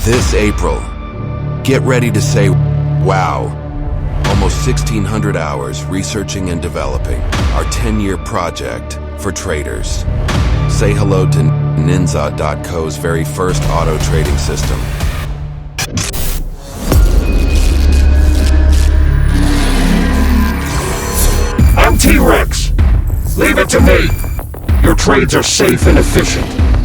This April, get ready to say, wow. Almost 1,600 hours researching and developing our 10-year project for traders. Say hello to ninza.co's very first auto trading system. I'm T-Rex. Leave it to me. Your trades are safe and efficient.